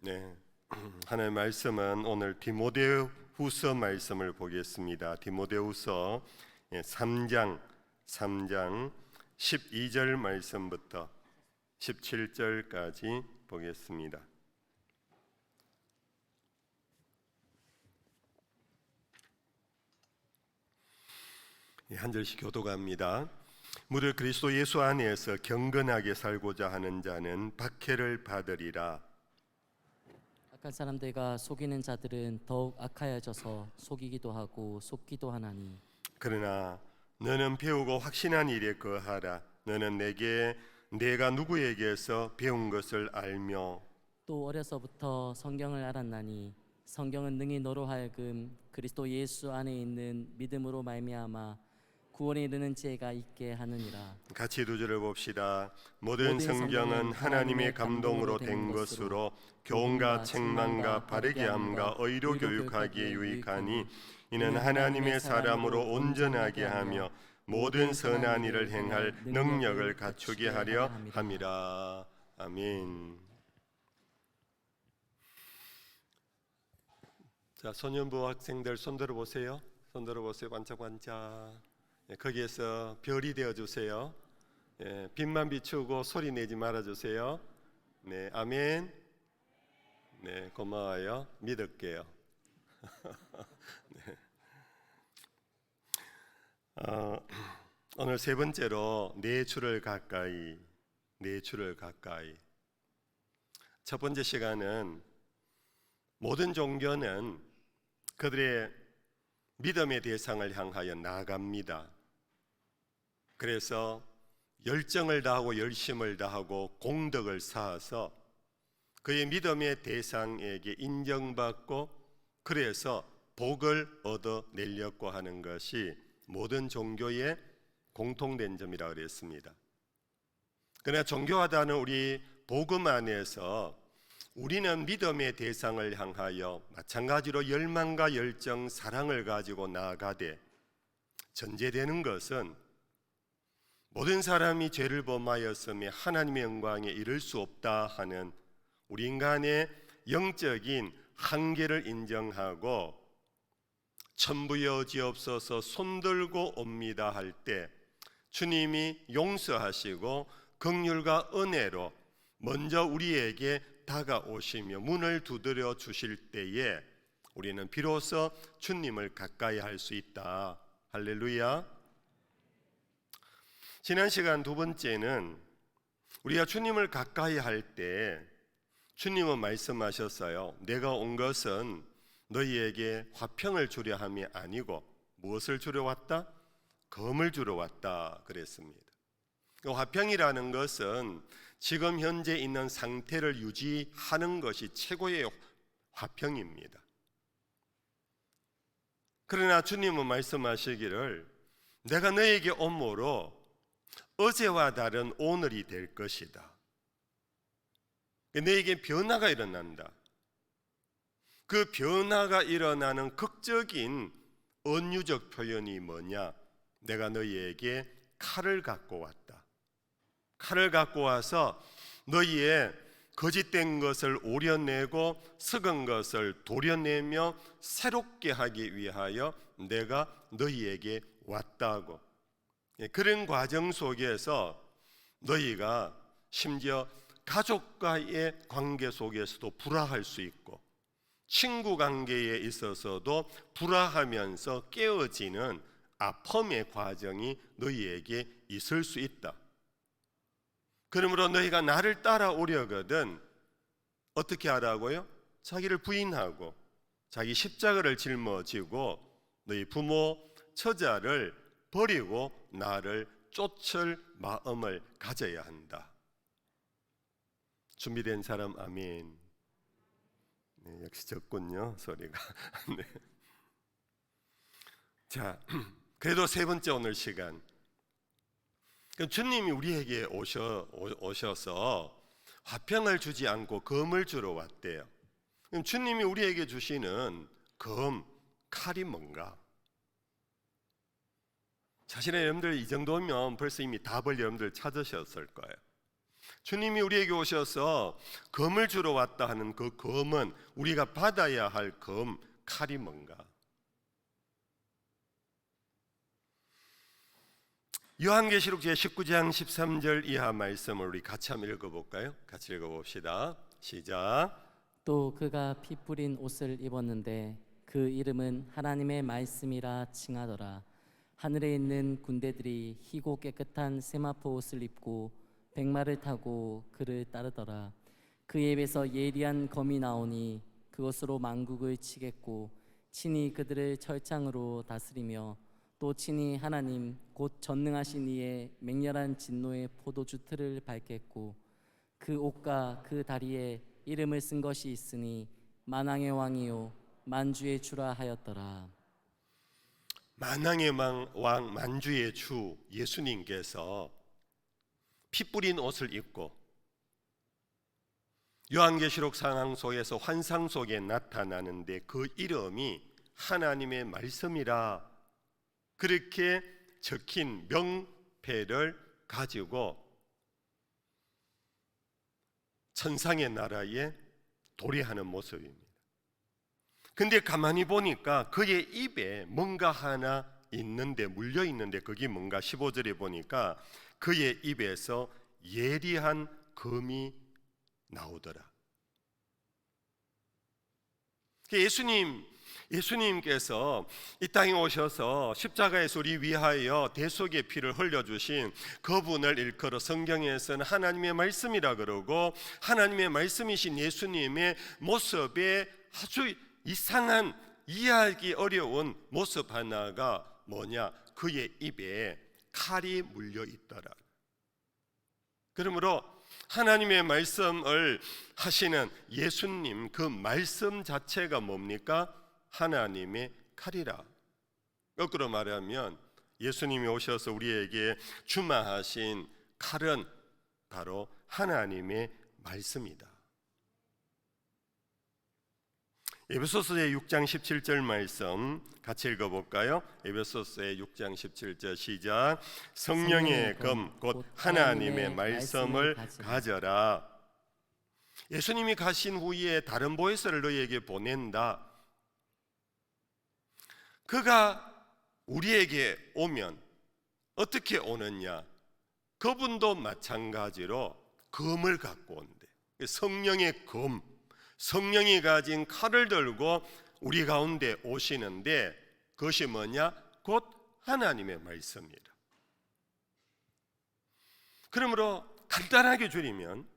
네, 하나님의 말씀은 오늘 디모데후서 말씀을 보겠습니다. 디모데후서 3장 12절 말씀부터 17절까지 보겠습니다. 한 절씩 교독합니다. 무릇 그리스도 예수 안에서 경건하게 살고자 하는 자는 박해를 받으리라. 악한 사람들과 속이는 자들은 더욱 악하여져서 속이기도 하고 속기도 하나니, 그러나 너는 배우고 확신한 일에 거하라. 너는 내가 누구에게서 배운 것을 알며 또 어려서부터 성경을 알았나니 성경은 능히 너로 하여금 그리스도 예수 안에 있는 믿음으로 말미암아 구원에 이르는 지혜가 있게 하느니라. 같이 두 절을 봅시다. 모든 성경은 하나님의 감동으로 된 것으로 교훈과 책망과 바르게 함과 의로 교육하기에 유익하니 이는 하나님의 사람으로 온전하게 하며 모든 선한 일을 행할 능력을 갖추게 하려 함이라. 아멘. 자, 소년부 학생들 손 들어보세요. 손 들어보세요. 반짝반짝. 거기에서 별이 되어주세요. 빛만 비추고 소리 내지 말아주세요. 네, 아멘. 네, 고마워요. 믿을게요. 네. 오늘 세 번째로 내 주를 가까이. 첫 번째 시간은 모든 종교는 그들의 믿음의 대상을 향하여 나아갑니다. 그래서 열정을 다하고 열심을 다하고 공덕을 쌓아서 그의 믿음의 대상에게 인정받고 그래서 복을 얻어내려고 하는 것이 모든 종교의 공통된 점이라고 그랬습니다. 그러나 종교하다는 우리 복음 안에서 우리는 믿음의 대상을 향하여 마찬가지로 열망과 열정, 사랑을 가지고 나아가되 전제되는 것은 모든 사람이 죄를 범하였으며 하나님의 영광에 이를 수 없다 하는 우리 인간의 영적인 한계를 인정하고 천부여지옵소서 손들고 옵니다 할 때 주님이 용서하시고 긍휼과 은혜로 먼저 우리에게 다가오시며 문을 두드려 주실 때에 우리는 비로소 주님을 가까이 할 수 있다. 할렐루야. 지난 시간 두 번째는 우리가 주님을 가까이 할 때 주님은 말씀하셨어요. 내가 온 것은 너희에게 화평을 주려 함이 아니고 무엇을 주려 왔다? 검을 주러 왔다 그랬습니다. 화평이라는 것은 지금 현재 있는 상태를 유지하는 것이 최고의 화평입니다. 그러나 주님은 말씀하시기를 내가 너에게 오므로 어제와 다른 오늘이 될 것이다. 너에게 변화가 일어난다. 그 변화가 일어나는 극적인 은유적 표현이 뭐냐? 내가 너희에게 칼을 갖고 왔다. 칼을 갖고 와서 너희의 거짓된 것을 오려내고 썩은 것을 도려내며 새롭게 하기 위하여 내가 너희에게 왔다고. 그런 과정 속에서 너희가 심지어 가족과의 관계 속에서도 불화할 수 있고 친구 관계에 있어서도 불화하면서 깨어지는 아픔의 과정이 너희에게 있을 수 있다. 그러므로 너희가 나를 따라오려거든 어떻게 하라고요? 자기를 부인하고 자기 십자가를 짊어지고 너희 부모 처자를 버리고 나를 쫓을 마음을 가져야 한다. 준비된 사람 아멘. 네, 역시 적군요 소리가. 네. 자, 그래도 세 번째 오늘 시간 주님이 우리에게 오셔서 화평을 주지 않고 검을 주러 왔대요. 그럼 주님이 우리에게 주시는 검, 칼이 뭔가? 사실은 여러분들 이 정도면 벌써 이미 답을 여러분들 찾으셨을 거예요. 주님이 우리에게 오셔서 검을 주러 왔다 하는 그 검은 우리가 받아야 할 검, 칼이 뭔가? 요한계시록 제19장 13절 이하 말씀을 우리 같이 한번 읽어볼까요? 같이 읽어봅시다. 시작. 또 그가 피 뿌린 옷을 입었는데 그 이름은 하나님의 말씀이라 칭하더라. 하늘에 있는 군대들이 희고 깨끗한 세마포 옷을 입고 백마를 타고 그를 따르더라. 그의 입에서 예리한 검이 나오니 그것으로 만국을 치겠고 친히 그들을 철창으로 다스리며 또 친히 하나님 곧 전능하신 이의 맹렬한 진노의 포도주 틀을 밟겠고 그 옷과 그 다리에 이름을 쓴 것이 있으니 만왕의 왕이요 만주의 주라 하였더라. 만왕의 왕 만주의 주 예수님께서 피 뿌린 옷을 입고 요한계시록 상황 속에서 환상 속에 나타나는데 그 이름이 하나님의 말씀이라 그렇게 적힌 명패를 가지고 천상의 나라에 도래하는 모습입니다. 근데 가만히 보니까 그의 입에 뭔가 하나 있는데, 물려 있는데 그게 뭔가 15절에 보니까 그의 입에서 예리한 검이 나오더라. 예수님께서 이 땅에 오셔서 십자가에서 우리 위하여 대속의 피를 흘려주신 그분을 일컬어 성경에서는 하나님의 말씀이라 그러고, 하나님의 말씀이신 예수님의 모습에 아주 이상한, 이해하기 어려운 모습 하나가 뭐냐? 그의 입에 칼이 물려 있더라. 그러므로 하나님의 말씀을 하시는 예수님, 그 말씀 자체가 뭡니까? 하나님의 칼이라. 거꾸로 말하면 예수님이 오셔서 우리에게 주마하신 칼은 바로 하나님의 말씀이다. 에베소서의 6장 17절 말씀 같이 읽어볼까요? 에베소서의 6장 17절 시작. 성령의 검 곧 하나님의 말씀을 가져라. 예수님이 가신 후에 다른 보혜사를 너희에게 보낸다. 그가 우리에게 오면 어떻게 오느냐? 그분도 마찬가지로 검을 갖고 온대. 성령의 검, 성령이 가진 칼을 들고 우리 가운데 오시는데 그것이 뭐냐? 곧 하나님의 말씀이라. 그러므로 간단하게 줄이면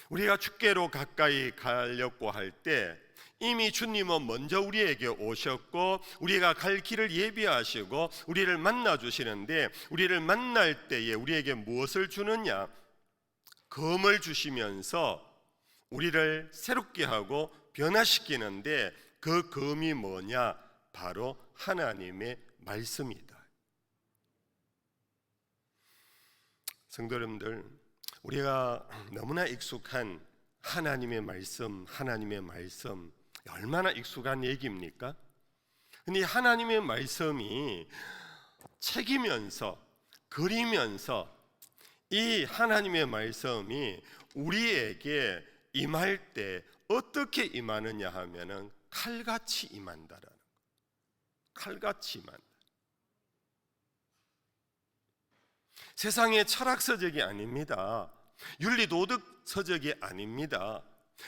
우리가 주께로 가까이 가려고 할 때 이미 주님은 먼저 우리에게 오셨고 우리가 갈 길을 예비하시고 우리를 만나 주시는데, 우리를 만날 때에 우리에게 무엇을 주느냐? 검을 주시면서 우리를 새롭게 하고 변화시키는데 그 검이 뭐냐? 바로 하나님의 말씀이다. 성도 여러분들, 우리가 너무나 익숙한 하나님의 말씀 얼마나 익숙한 얘기입니까? 근데 하나님의 말씀이 책이면서 그리면서 이 하나님의 말씀이 우리에게 임할 때 어떻게 임하느냐 하면은 칼같이 임한다라는 거예요. 칼같이 임한다. 세상의 철학 서적이 아닙니다. 윤리 도덕 서적이 아닙니다.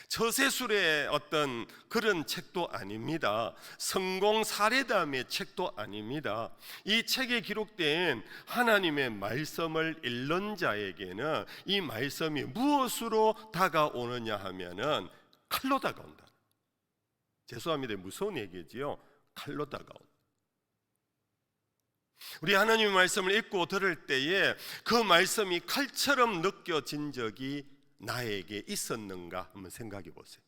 처세술의 어떤 그런 책도 아닙니다. 성공 사례담의 책도 아닙니다. 이 책에 기록된 하나님의 말씀을 읽는 자에게는 이 말씀이 무엇으로 다가오느냐 하면은 칼로 다가온다. 죄송합니다. 무서운 얘기지요. 칼로 다가온다. 우리 하나님의 말씀을 읽고 들을 때에 그 말씀이 칼처럼 느껴진 적이 나에게 있었는가 한번 생각해 보세요.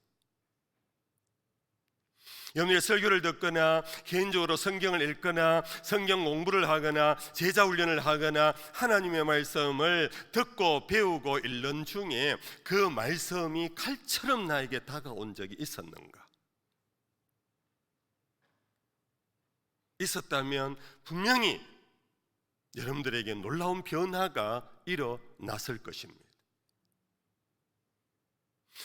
여러분이 설교를 듣거나 개인적으로 성경을 읽거나 성경 공부를 하거나 제자 훈련을 하거나 하나님의 말씀을 듣고 배우고 읽는 중에 그 말씀이 칼처럼 나에게 다가온 적이 있었는가? 있었다면 분명히 여러분들에게 놀라운 변화가 일어났을 것입니다.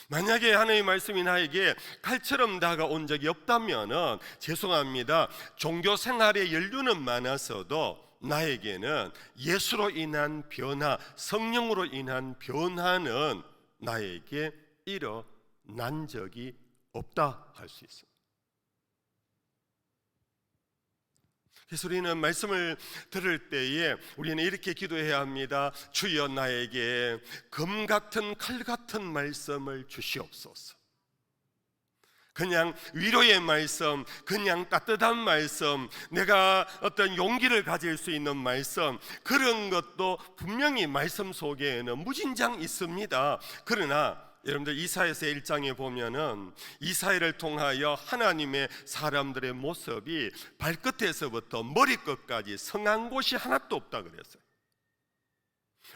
만약에 하나님의 말씀이 나에게 칼처럼 다가온 적이 없다면은 죄송합니다. 종교 생활의 연륜은 많았어도 나에게는 예수로 인한 변화, 성령으로 인한 변화는 나에게 일어난 적이 없다 할 수 있습니다. 그래서 우리는 말씀을 들을 때에 우리는 이렇게 기도해야 합니다. 주여 나에게 검 같은 칼 같은 말씀을 주시옵소서. 그냥 위로의 말씀, 그냥 따뜻한 말씀, 내가 어떤 용기를 가질 수 있는 말씀, 그런 것도 분명히 말씀 속에는 무진장 있습니다. 그러나 여러분들 이사야서 1장에 보면은 이사야를 통하여 하나님의 사람들의 모습이 발끝에서부터 머리끝까지 성한 곳이 하나도 없다 그랬어요.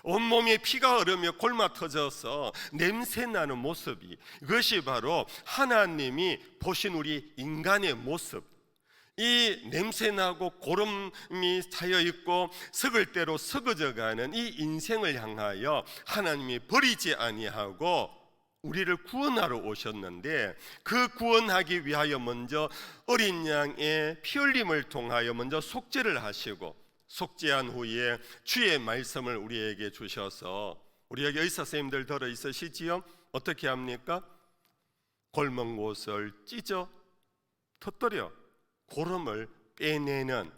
온몸에 피가 흐르며 골마 터져서 냄새나는 모습이, 이것이 바로 하나님이 보신 우리 인간의 모습, 이 냄새나고 고름이 차여있고 썩을 대로 썩어져가는 이 인생을 향하여 하나님이 버리지 아니하고 우리를 구원하러 오셨는데, 그 구원하기 위하여 먼저 어린 양의 피 흘림을 통하여 먼저 속죄를 하시고, 속죄한 후에 주의 말씀을 우리에게 주셔서, 우리 여기 의사 선생님들 들어 있으시지요? 어떻게 합니까? 골먹은 곳을 찢어 터뜨려 고름을 빼내는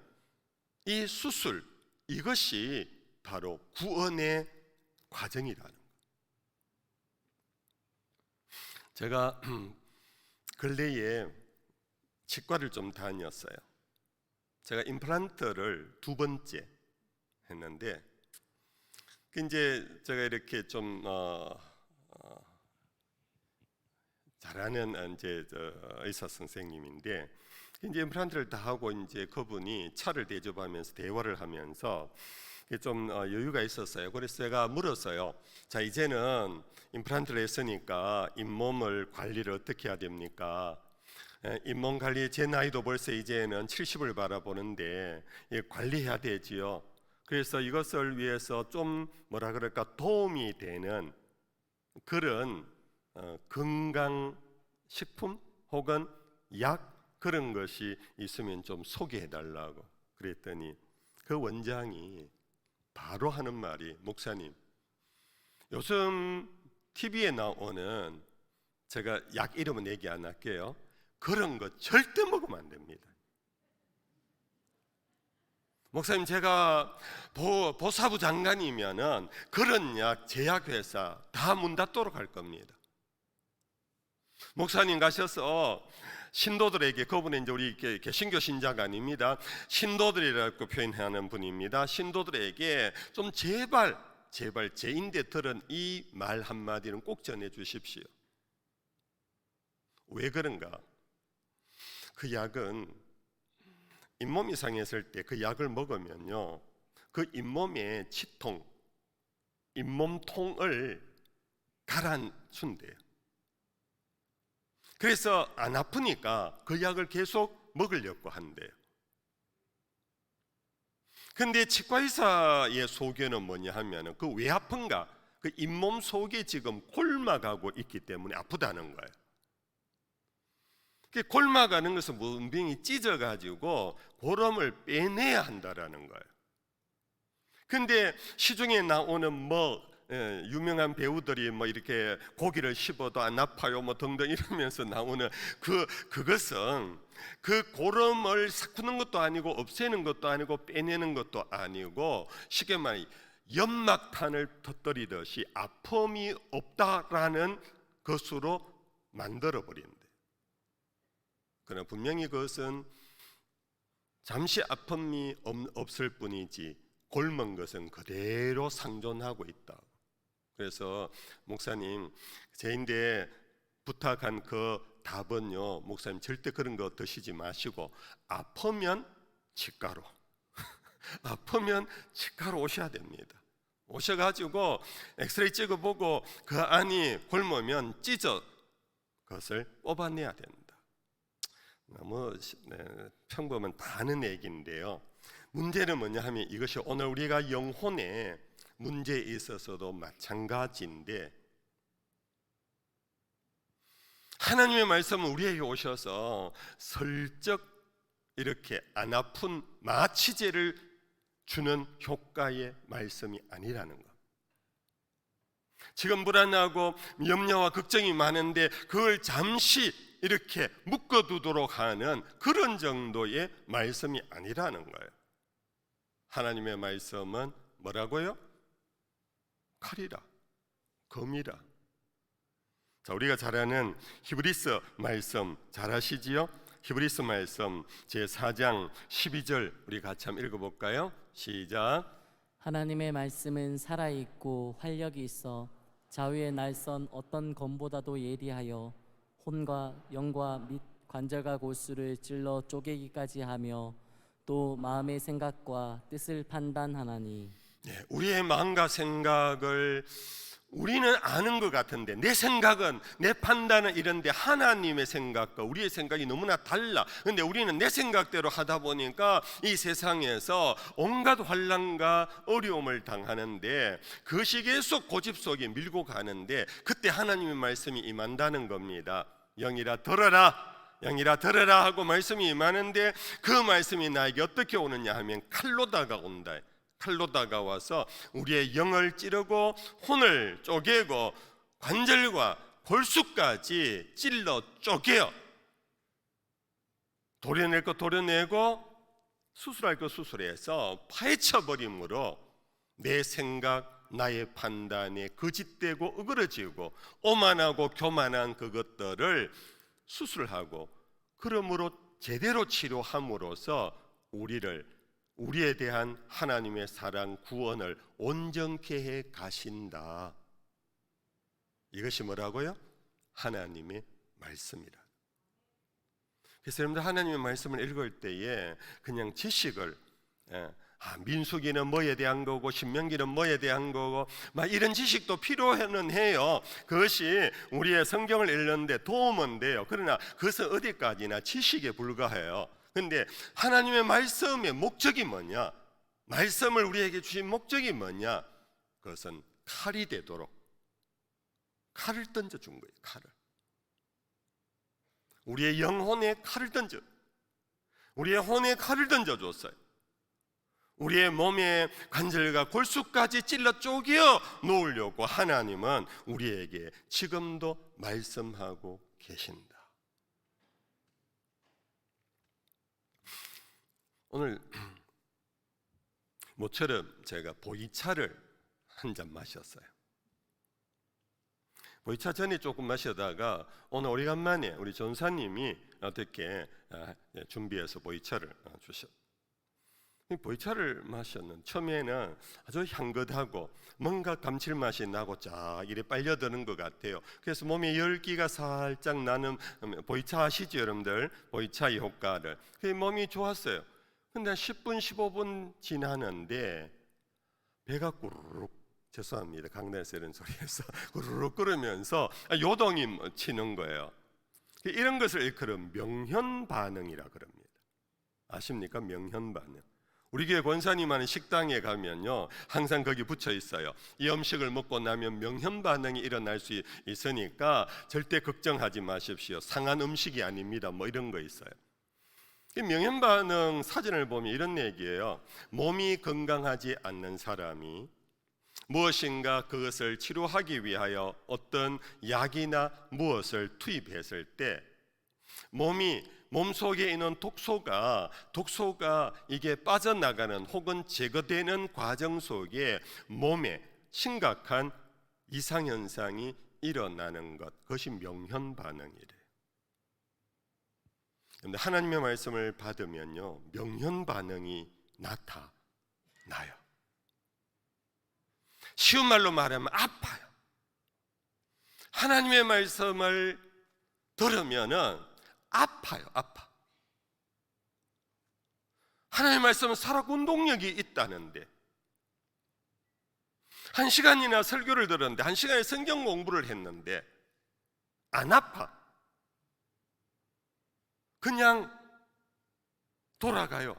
이 수술, 이것이 바로 구원의 과정이라는 거예요. 제가 근래에 치과를 좀 다녔어요. 제가 임플란트를 2번째 했는데, 이제 제가 이렇게 좀 잘하는 이제 의사 선생님인데, 이제 임플란트를 다 하고 이제 그분이 차를 대접하면서 대화를 하면서 좀 여유가 있었어요. 그래서 제가 물었어요. 자, 이제는 임플란트를 했으니까 잇몸을 관리를 어떻게 해야 됩니까? 잇몸 관리, 제 나이도 벌써 이제는 70을 바라보는데 관리해야 되지요. 그래서 이것을 위해서 좀 뭐라 그럴까, 도움이 되는 그런 건강식품 혹은 약, 그런 것이 있으면 좀 소개해 달라고 그랬더니 그 원장이 바로 하는 말이, 목사님, 요즘 TV에 나오는, 제가 약 이름은 얘기 안 할게요, 그런 거 절대 먹으면 안 됩니다. 목사님, 제가 보사부 장관이면은 그런 약, 제약회사 다 문 닫도록 할 겁니다. 목사님 가셔서 신도들에게, 그분은 이제 우리 개신교 신자가 아닙니다. 신도들이라고 표현하는 분입니다. 신도들에게 좀 제발 제 인데 들은 이 말 한마디는 꼭 전해 주십시오. 왜 그런가? 그 약은 잇몸이 상했을 때 그 약을 먹으면요, 그 잇몸의 치통, 잇몸통을 가라앉힌대요. 그래서 안 아프니까 그 약을 계속 먹으려고 한대요. 근데 치과의사의 소견은 뭐냐 하면, 그 왜 아픈가? 그 잇몸 속에 지금 골마가고 있기 때문에 아프다는 거예요. 그 골마가는 것은 문병이 찢어가지고 고름을 빼내야 한다라는 거예요. 근데 시중에 나오는 유명한 배우들이 이렇게 고기를 씹어도 안 아파요 등등 이러면서 나오는 그것은 그 고름을 삭히는 것도 아니고 없애는 것도 아니고 빼내는 것도 아니고, 쉽게 말해 연막탄을 터뜨리듯이 아픔이 없다라는 것으로 만들어 버린대. 그러나 분명히 그것은 잠시 아픔이 없을 뿐이지 골먼 것은 그대로 상존하고 있다. 그래서 목사님, 제인데 부탁한 그 답은요, 목사님 절대 그런 거 드시지 마시고 아프면 치과로 아프면 치과로 오셔야 됩니다. 오셔가지고 엑스레이 찍어보고 그 안이 굶으면 찢어 그것을 뽑아내야 된다. 너무 평범한 다 아는 얘기인데요, 문제는 뭐냐 하면 이것이 오늘 우리가 영혼의 문제에 있어서도 마찬가지인데, 하나님의 말씀은 우리에게 오셔서 슬쩍 이렇게 안 아픈 마취제를 주는 효과의 말씀이 아니라는 것. 지금 불안하고 염려와 걱정이 많은데 그걸 잠시 이렇게 묶어두도록 하는 그런 정도의 말씀이 아니라는 거예요. 하나님의 말씀은 뭐라고요? 칼이라, 검이라. 자, 우리가 잘 아는 히브리서 말씀 잘 아시지요? 히브리서 말씀 제4장 12절 우리 같이 한번 읽어볼까요? 시작. 하나님의 말씀은 살아있고 활력이 있어 좌우의 날선 어떤 검보다도 예리하여 혼과 영과 및 관절과 골수를 찔러 쪼개기까지 하며 또 마음의 생각과 뜻을 판단하나니. 네, 우리의 마음과 생각을 우리는 아는 것 같은데 내 생각은, 내 판단은 이런데 하나님의 생각과 우리의 생각이 너무나 달라. 그런데 우리는 내 생각대로 하다 보니까 이 세상에서 온갖 환난과 어려움을 당하는데 그 시기에 속 고집 속에 밀고 가는데 그때 하나님의 말씀이 임한다는 겁니다. 영이라 들어라, 영이라 들어라 하고 말씀이 임하는데 그 말씀이 나에게 어떻게 오느냐 하면 칼로 다가온다. 칼로 다가와서 우리의 영을 찌르고 혼을 쪼개고 관절과 골수까지 찔러 쪼개요. 도려낼 거 도려내고 수술할 거 수술해서 파헤쳐버림으로 내 생각, 나의 판단에 거짓되고 어그러지고 오만하고 교만한 그것들을 수술하고 그러므로 제대로 치료함으로써 우리에 대한 하나님의 사랑, 구원을 온전케 해 가신다. 이것이 뭐라고요? 하나님의 말씀이라. 그래서 여러분들 하나님의 말씀을 읽을 때에 그냥 지식을 민수기는 뭐에 대한 거고 신명기는 뭐에 대한 거고 막 이런 지식도 필요는 해요. 그것이 우리의 성경을 읽는데 도움은 돼요. 그러나 그것은 어디까지나 지식에 불과해요. 그런데 하나님의 말씀의 목적이 뭐냐? 말씀을 우리에게 주신 목적이 뭐냐? 그것은 칼이 되도록 칼을 던져준 거예요. 칼을. 우리의 영혼에 칼을 던져, 우리의 혼에 칼을 던져줬어요. 우리의 몸의 관절과 골수까지 찔러 쪼개어 놓으려고 하나님은 우리에게 지금도 말씀하고 계신다. 오늘 모처럼 제가 보이차를 한 잔 마셨어요. 보이차 전에 조금 마시다가 오늘 오래간만에 우리 전사님이 어떻게 준비해서 보이차를 주셨어요. 보이차를 마셨는 처음에는 아주 향긋하고 뭔가 감칠맛이 나고 쫙 이래 빨려드는 것 같아요. 그래서 몸에 열기가 살짝 나는 보이차 아시죠 여러분들? 보이차의 효과를. 그래서 몸이 좋았어요. 근데 10분 15분 지나는데 배가 꾸르륵, 죄송합니다 강단에서 이런 소리에서 꾸르륵 끓으면서 요동이 치는 거예요. 이런 것을 일컬은 명현반응이라 그럽니다. 아십니까? 명현반응. 우리 교회 권사님 하는 식당에 가면요 항상 거기 붙여 있어요. 이 음식을 먹고 나면 명현반응이 일어날 수 있으니까 절대 걱정하지 마십시오. 상한 음식이 아닙니다. 뭐 이런 거 있어요. 명현반응 사진을 보면 이런 얘기예요. 몸이 건강하지 않는 사람이 무엇인가 그것을 치료하기 위하여 어떤 약이나 무엇을 투입했을 때 몸속에 있는 독소가 이게 빠져나가는 혹은 제거되는 과정 속에 몸에 심각한 이상현상이 일어나는 것, 그것이 명현반응이래요. 그런데 하나님의 말씀을 받으면요 명현반응이 나타나요. 쉬운 말로 말하면 아파요. 하나님의 말씀을 들으면은 아파요. 아파. 하나님의 말씀은 살아 운동력이 있다는데 1시간이나 설교를 들었는데 1시간에 성경 공부를 했는데 안 아파. 그냥 돌아가요.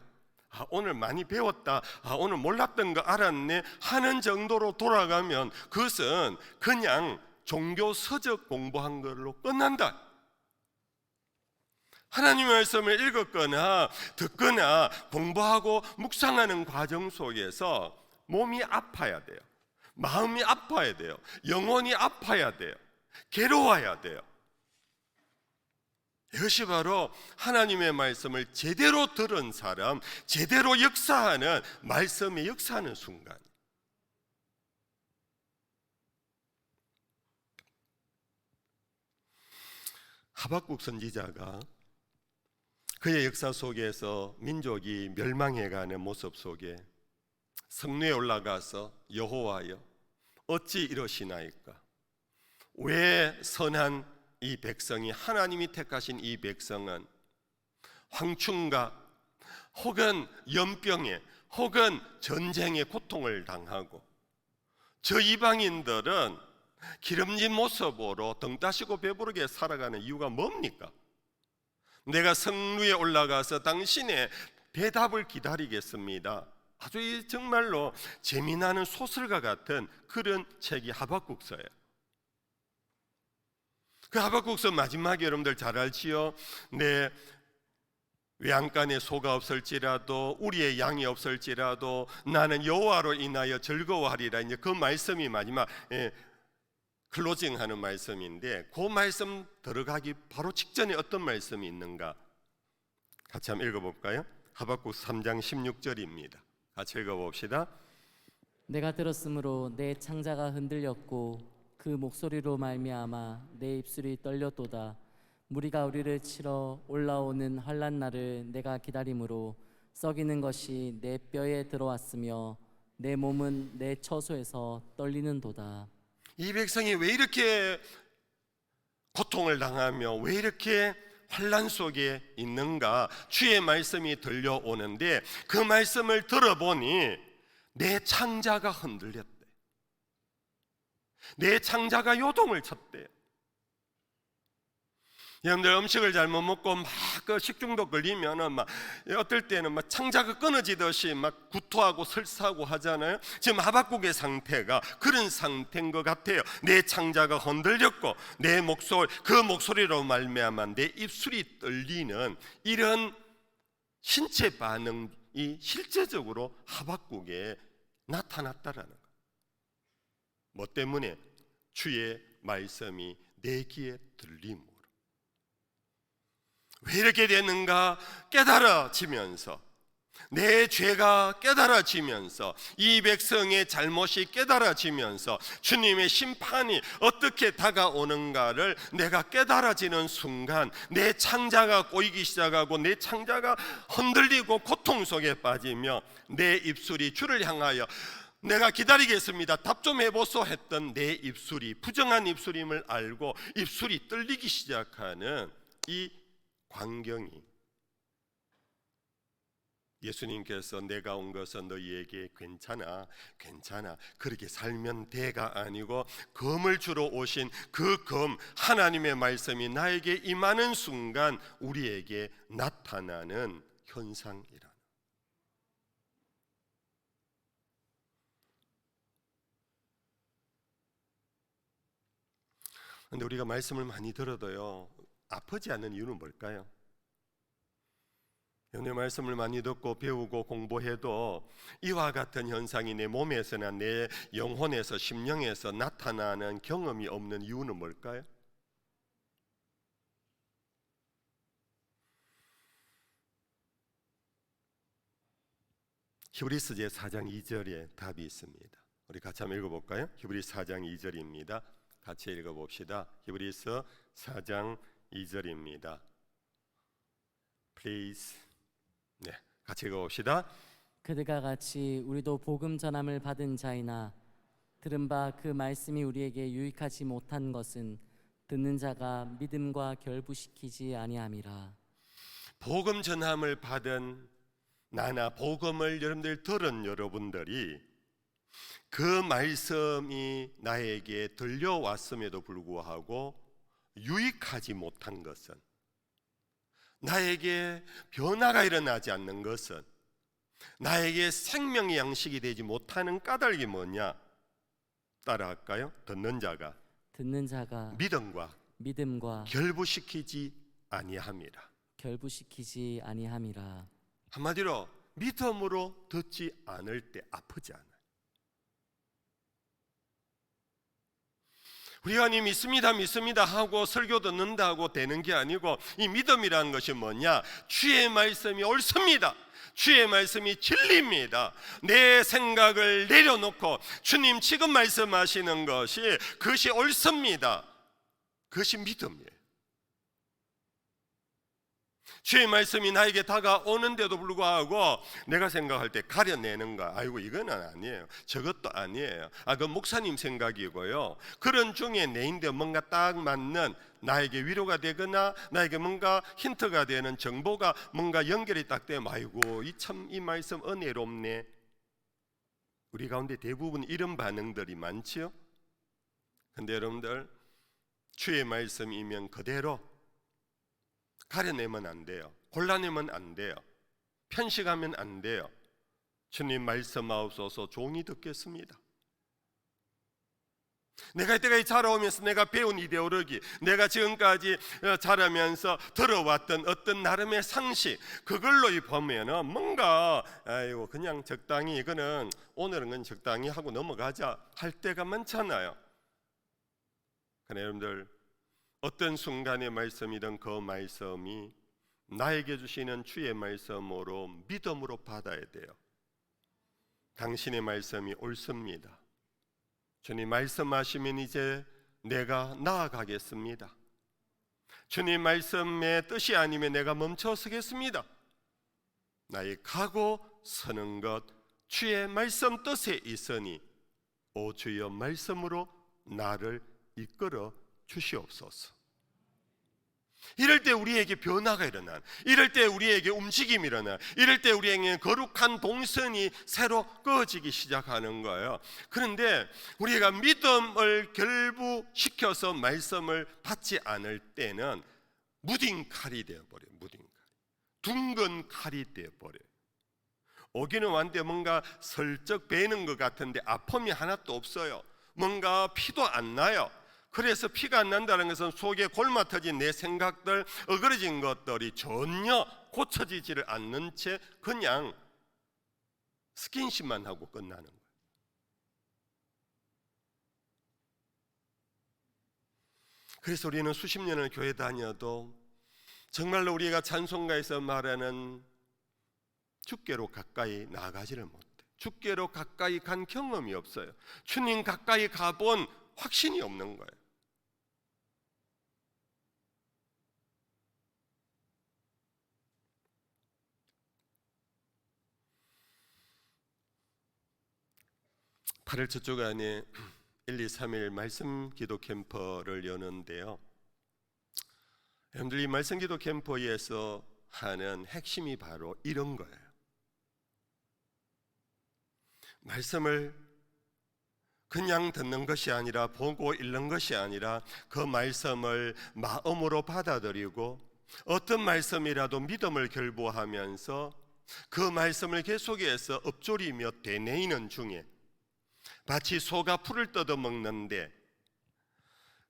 오늘 많이 배웠다, 오늘 몰랐던 거 알았네 하는 정도로 돌아가면 그것은 그냥 종교 서적 공부한 걸로 끝난다. 하나님의 말씀을 읽었거나 듣거나 공부하고 묵상하는 과정 속에서 몸이 아파야 돼요. 마음이 아파야 돼요. 영혼이 아파야 돼요. 괴로워야 돼요. 이것이 바로 하나님의 말씀을 제대로 들은 사람, 제대로 역사하는, 말씀이 역사하는 순간. 하박국 선지자가 그의 역사 속에서 민족이 멸망해가는 모습 속에 성루에 올라가서 여호와여 어찌 이러시나이까? 왜 선한 이 백성이, 하나님이 택하신 이 백성은 황충과 혹은 연병에 혹은 전쟁의 고통을 당하고 저 이방인들은 기름진 모습으로 등 따시고 배부르게 살아가는 이유가 뭡니까? 내가 성루에 올라가서 당신의 대답을 기다리겠습니다. 아주 정말로 재미나는 소설과 같은 그런 책이 하박국서예요. 그 하박국서 마지막에 여러분들 잘 알지요? 내 외양간에 소가 없을지라도 우리의 양이 없을지라도 나는 여호와로 인하여 즐거워하리라. 이제 그 말씀이 마지막 클로징하는 말씀인데, 그 말씀 들어가기 바로 직전에 어떤 말씀이 있는가? 같이 한번 읽어볼까요? 하박국 3장 16절입니다. 같이 읽어봅시다. 내가 들었으므로 내 창자가 흔들렸고 그 목소리로 말미암아 내 입술이 떨렸도다. 무리가 우리를 치러 올라오는 환난 날을 내가 기다림으로 썩이는 것이 내 뼈에 들어왔으며 내 몸은 내 처소에서 떨리는도다. 이 백성이 왜 이렇게 고통을 당하며 왜 이렇게 환난 속에 있는가? 주의 말씀이 들려오는데 그 말씀을 들어보니 내 창자가 흔들렸대. 내 창자가 요동을 쳤대. 여러분들 음식을 잘못 먹고 막 그 식중독 걸리면은 막 어떨 때는 막 창자가 끊어지듯이 막 구토하고 설사하고 하잖아요. 지금 하박국의 상태가 그런 상태인 것 같아요. 내 창자가 흔들렸고 내 목소리, 그 목소리로 말미암아 내 입술이 떨리는 이런 신체 반응이 실제적으로 하박국에 나타났다라는 거. 뭐 때문에? 주의 말씀이 내 귀에 들림으로. 왜 이렇게 되는가 깨달아지면서, 내 죄가 깨달아지면서, 이 백성의 잘못이 깨달아지면서 주님의 심판이 어떻게 다가오는가를 내가 깨달아지는 순간 내 창자가 꼬이기 시작하고 내 창자가 흔들리고 고통 속에 빠지며 내 입술이 주를 향하여 내가 기다리겠습니다, 답 좀 해보소 했던 내 입술이 부정한 입술임을 알고 입술이 떨리기 시작하는 이 광경이, 예수님께서 내가 온 것은 너희에게 괜찮아 그렇게 살면 돼가 아니고 검을 주러 오신 그 검, 하나님의 말씀이 나에게 임하는 순간 우리에게 나타나는 현상이라. 그런데 우리가 말씀을 많이 들어도요 아프지 않는 이유는 뭘까요? 오늘 말씀을 많이 듣고 배우고 공부해도 이와 같은 현상이 내 몸에서나 내 영혼에서, 심령에서 나타나는 경험이 없는 이유는 뭘까요? 히브리서 제 4장 2절에 답이 있습니다. 우리 같이 한번 읽어볼까요? 히브리서 4장 2절입니다. 같이 읽어봅시다. 히브리서 4장 2절입니다. Please. 네, 같이 읽어봅시다. 그들과 같이 우리도 복음 전함을 받은 자이나 들은 바 그 말씀이 우리에게 유익하지 못한 것은 듣는 자가 믿음과 결부시키지 아니함이라. 복음 전함을 받은 나나 복음을 여러분들 들은 여러분들이 그 말씀이 나에게 들려왔음에도 불구하고 유익하지 못한 것은, 나에게 변화가 일어나지 않는 것은, 나에게 생명의 양식이 되지 못하는 까닭이 뭐냐? 따라할까요? 듣는 자가 믿음과 믿음과 결부시키지 아니함이라. 결부시키지 아니함이라. 한마디로 믿음으로 듣지 않을 때 아프지 않아요. 우리가 믿습니다 하고 설교 듣는다고 되는 게 아니고, 이 믿음이라는 것이 뭐냐? 주의 말씀이 옳습니다. 주의 말씀이 진리입니다. 내 생각을 내려놓고 주님 지금 말씀하시는 그것이 옳습니다. 그것이 믿음이에요. 주의 말씀이 나에게 다가오는데도 불구하고 내가 생각할 때 가려내는 거, 아이고 이건 아니에요, 저것도 아니에요, 그건 목사님 생각이고요. 그런 중에 내인데 뭔가 딱 맞는, 나에게 위로가 되거나 나에게 뭔가 힌트가 되는 정보가 뭔가 연결이 딱 되면, 아이고 이 말씀 은혜롭네. 우리 가운데 대부분 이런 반응들이 많지요. 근데 여러분들, 주의 말씀이면 그대로 가려내면 안 돼요. 골라내면 안 돼요. 편식하면 안 돼요. 주님 말씀하옵소서, 종이 듣겠습니다. 내가 이때까지 자라오면서 내가 배운 이데올로기, 내가 지금까지 자라면서 들어왔던 어떤 나름의 상식, 그걸로 보면은 뭔가 아이고 그냥 적당히, 이거는 오늘은 그냥 적당히 하고 넘어가자 할 때가 많잖아요. 그러나 여러분들, 어떤 순간의 말씀이든 그 말씀이 나에게 주시는 주의 말씀으로 믿음으로 받아야 돼요. 당신의 말씀이 옳습니다. 주님 말씀하시면 이제 내가 나아가겠습니다. 주님 말씀의 뜻이 아니면 내가 멈춰 서겠습니다. 나의 가고 서는 것 주의 말씀 뜻에 있으니 오 주여 말씀으로 나를 이끌어 주시옵소서. 이럴 때 우리에게 변화가 일어나, 이럴 때 우리에게 움직임이 일어나, 이럴 때 우리에게 거룩한 동선이 새로 꺼지기 시작하는 거예요. 그런데 우리가 믿음을 결부시켜서 말씀을 받지 않을 때는 무딘 칼이 되어버려요. 무딘 칼, 둥근 칼이 되어버려요. 오기는 왔는데 뭔가 슬쩍 베는 것 같은데 아픔이 하나도 없어요. 뭔가 피도 안 나요. 그래서 피가 안 난다는 것은 속에 골마터진 내 생각들, 어그러진 것들이 전혀 고쳐지지를 않는 채 그냥 스킨십만 하고 끝나는 거예요. 그래서 우리는 수십 년을 교회 다녀도 정말로 우리가 찬송가에서 말하는 주께로 가까이 나아가지를 못해. 주께로 가까이 간 경험이 없어요. 주님 가까이 가본 확신이 없는 거예요. 팔월 첫 주간에 1, 2, 3일 말씀 기도 캠퍼를 여는데요. 여러분들, 이 말씀 기도 캠퍼에서 하는 핵심이 바로 이런 거예요. 말씀을 그냥 듣는 것이 아니라, 보고 읽는 것이 아니라, 그 말씀을 마음으로 받아들이고 어떤 말씀이라도 믿음을 결부하면서 그 말씀을 계속해서 읊조리며 되뇌이는 중에 마치 소가 풀을 뜯어먹는데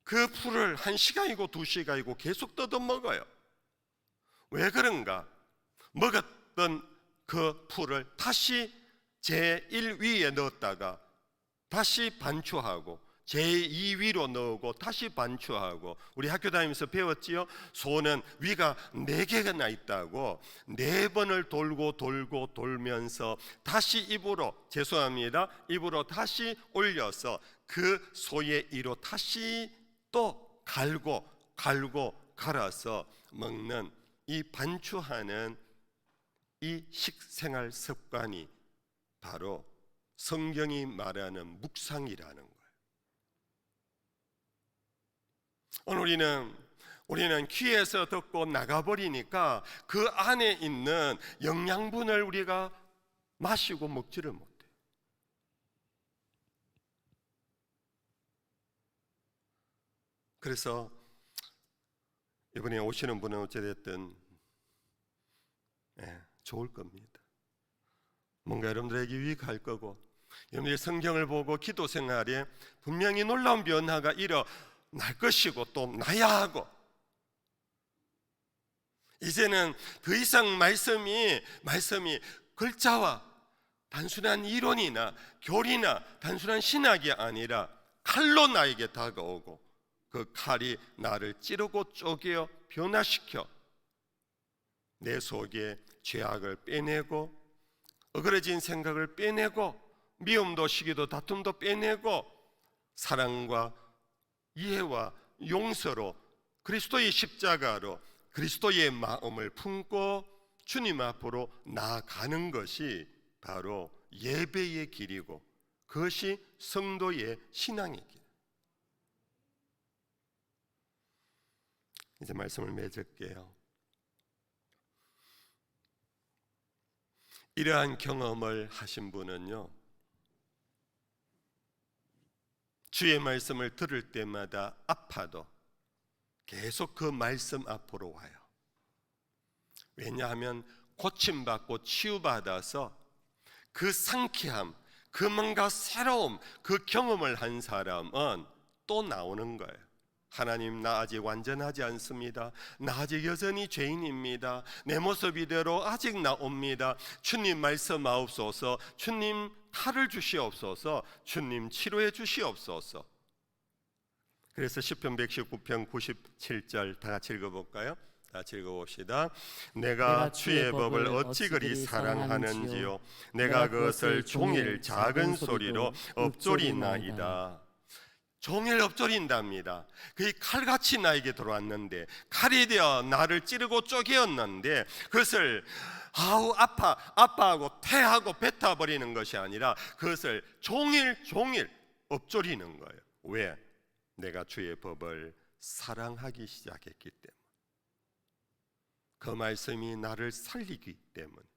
그 풀을 1시간이고 2시간이고 계속 뜯어먹어요. 왜 그런가? 먹었던 그 풀을 다시 제1위에 넣었다가 다시 반추하고 제2위로 넣고 다시 반추하고, 우리 학교 다니면서 배웠지요? 소는 위가 4개가 있다고 4번을 돌고 돌면서 다시 입으로, 죄송합니다, 입으로 다시 올려서 그 소의 이로 다시 또 갈아서 먹는 이 반추하는 이 식생활 습관이 바로 성경이 말하는 묵상이라는 거예요. 오늘 우리는 귀에서 듣고 나가버리니까 그 안에 있는 영양분을 우리가 마시고 먹지를 못해요. 그래서 이번에 오시는 분은 어찌됐든 좋을 겁니다. 뭔가 여러분들에게 유익할 거고, 여러분들이 성경을 보고 기도 생활에 분명히 놀라운 변화가 일어날 것이고 또 나야 하고, 이제는 더 이상 말씀이 글자와 단순한 이론이나 교리나 단순한 신학이 아니라 칼로 나에게 다가오고 그 칼이 나를 찌르고 쪼개어 변화시켜 내 속에 죄악을 빼내고 어그러진 생각을 빼내고 미움도 시기도 다툼도 빼내고 사랑과 이해와 용서로 그리스도의 십자가로 그리스도의 마음을 품고 주님 앞으로 나아가는 것이 바로 예배의 길이고 그것이 성도의 신앙의 길. 이제 말씀을 맺을게요. 이러한 경험을 하신 분은요, 주의 말씀을 들을 때마다 아파도 계속 그 말씀 앞으로 와요. 왜냐하면 고침받고 치유받아서 그 상쾌함, 그 뭔가 새로움, 그 경험을 한 사람은 또 나오는 거예요. 하나님, 나 아직 완전하지 않습니다. 나 아직 여전히 죄인입니다. 내 모습 이대로 아직 나옵니다. 주님 말씀하옵소서. 주님 칼을 주시옵소서. 주님 치료해 주시옵소서. 그래서 시편 119편 97절 다 같이 읽어볼까요? 다 같이 읽어봅시다. 내가 주의 법을 어찌 그리 사랑하는지요. 내가 그것을 종일 작은 소리로 엎조리나이다. 종일 엎조린답니다. 그게 칼같이 나에게 들어왔는데, 칼이 되어 나를 찌르고 쪼개었는데 그것을 아파하고 태하고 뱉어버리는 것이 아니라 그것을 종일 엎조리는 거예요. 왜? 내가 주의 법을 사랑하기 시작했기 때문에, 그 말씀이 나를 살리기 때문에,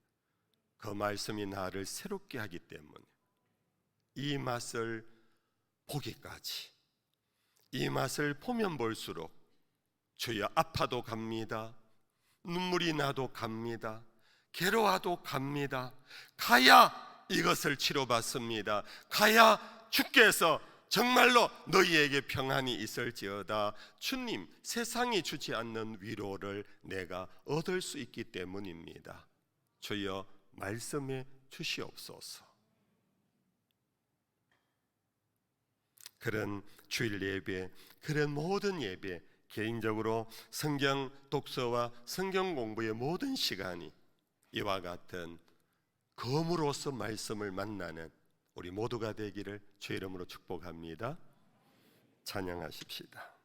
그 말씀이 나를 새롭게 하기 때문에 이 맛을 보기까지, 이 맛을 보면 볼수록 주여 아파도 갑니다. 눈물이 나도 갑니다. 괴로워도 갑니다. 가야 이것을 치료받습니다. 가야 주께서 정말로 너희에게 평안이 있을지어다. 주님, 세상이 주지 않는 위로를 내가 얻을 수 있기 때문입니다. 주여 말씀해 주시옵소서. 그런 주일 예배, 그런 모든 예배, 개인적으로 성경 독서와 성경 공부의 모든 시간이 이와 같은 검으로서 말씀을 만나는 우리 모두가 되기를 주의 이름으로 축복합니다. 찬양하십시다.